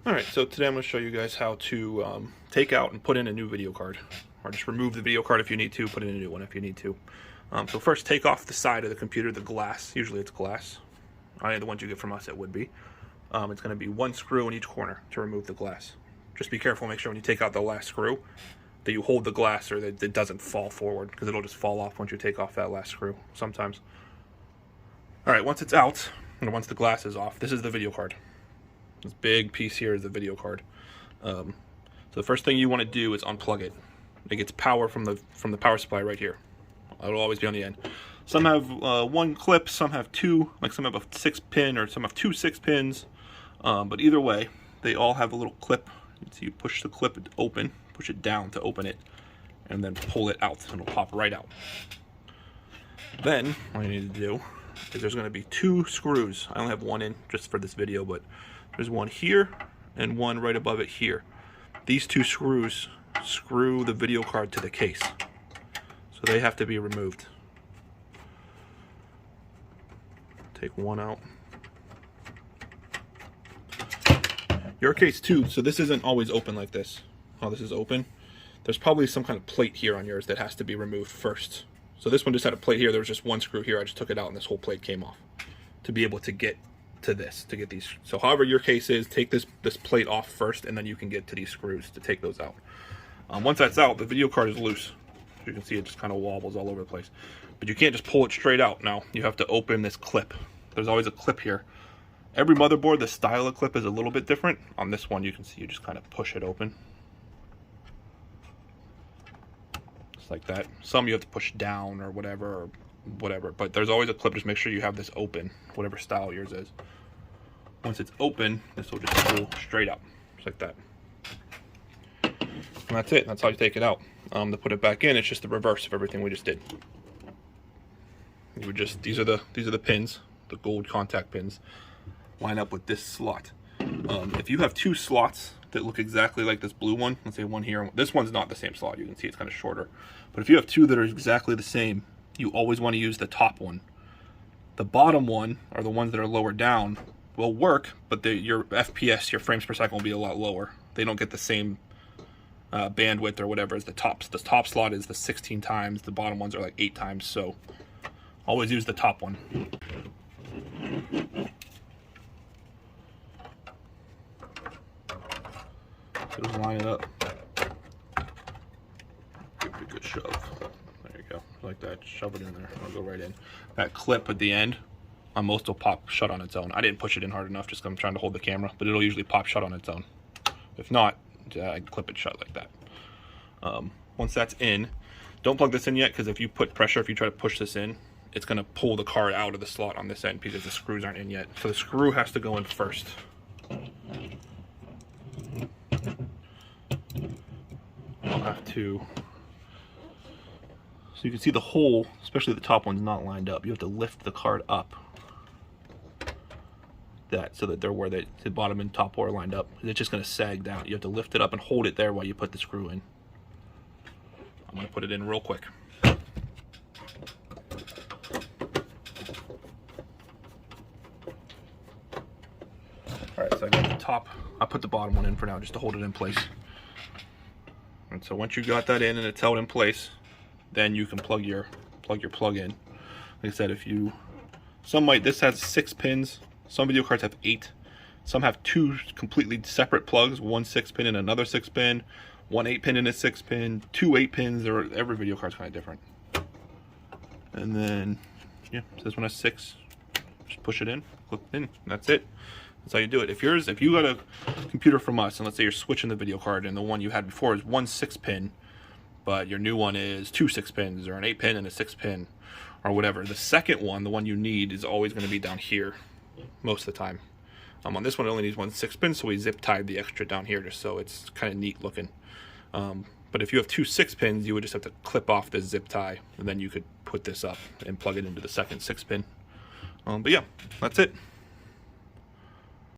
Alright, so today I'm going to show you guys how to take out and put in a new video card. Or just remove the video card if you need to, put in a new one if you need to. So first, take off the side of the computer, the glass. Usually it's glass. The ones you get from us, it would be. It's going to be one screw in each corner to remove the glass. Just be careful, make sure when you take out the last screw that you hold the glass or that it doesn't fall forward, because it'll just fall off once you take off that last screw sometimes. Alright, once it's out, and once the glass is off, this is the video card. This big piece here is the video card. So the first thing you want to do is unplug it. It gets power from the power supply right here. It'll always be on the end. Some have one clip, some have two, like some have a 6-pin or some have two 6-pins. But either way, they all have a little clip. So you push the clip open, push it down to open it, and then pull it out, and it'll pop right out. Then what you need to do is there's going to be two screws. I only have one in just for this video, but there's one here and one right above it here. These two screws screw the video card to the case, so they have to be removed. Take one out. Your case too, so this isn't always open like this. Oh, this is open. There's probably some kind of plate here on yours that has to be removed first. So this one just had a plate here. There was just one screw here. I just took it out and this whole plate came off to be able to get to this, to get these. So however your case is, take this plate off first, and then you can get to these screws to take those out. Once that's out, the video card is loose. You can see it just kind of wobbles all over the place. But you can't just pull it straight out. Now you have to open this clip. There's always a clip here. Every motherboard, the style of clip is a little bit different. On this one, you can see you just kind of push it open. Just like that. Some you have to push down or whatever, but there's always a clip. Just make sure you have this open, whatever style yours is. Once it's open, this will just pull straight out, just like that. And that's it. That's how you take it out. To put it back in, it's just the reverse of everything we just did. You would just these are the pins, the gold contact pins, line up with this slot. If you have two slots that look exactly like this blue one, let's say one here, this one's not the same slot. You can see it's kind of shorter. But if you have two that are exactly the same, you always want to use the top one. The bottom one, or the ones that are lower down, will work, but your FPS, your frames per second, will be a lot lower. They don't get the same bandwidth or whatever as the tops. The top slot is the 16 times, the bottom ones are like 8 times, so always use the top one. So just line it up. Give it a good shove. There you go, like that. Shove it in there. I'll go right in. That clip at the end, most will pop shut on its own. I didn't push it in hard enough just because I'm trying to hold the camera, but it'll usually pop shut on its own. If not, I clip it shut like that. Once that's in, don't plug this in yet, because if you put pressure, if you try to push this in, it's going to pull the card out of the slot on this end because the screws aren't in yet. So the screw has to go in first. I'll have to, so you can see the hole, especially the top one's not lined up. You have to lift the card up, so that they're where the bottom and top are lined up. It's just going to sag down. You have to lift it up and hold it there while you put the screw in. I'm going to put it in real quick. Alright, so I got the top. I put the bottom one in for now just to hold it in place. And so once you got that in and it's held in place, then you can plug your plug in. Like I said, this has 6 pins. Some video cards have 8. Some have 2 completely separate plugs, one 6-pin and another 6-pin, one 8-pin and a 6-pin, 2 8-pins. Every video card's kind of different. And then, yeah, so this one has 6. Just push it in, clip it in, and that's it. That's how you do it. If you got a computer from us, and let's say you're switching the video card, and the one you had before is one 6-pin, but your new one is 2 6-pins, or an 8-pin and a 6-pin, or whatever, the second one, the one you need, is always going to be down here most of the time. On this one, it only needs one 6-pin, so we zip tied the extra down here just so it's kind of neat looking. But if you have 2 6-pins, you would just have to clip off this zip tie, and then you could put this up and plug it into the second 6-pin. But yeah, that's it.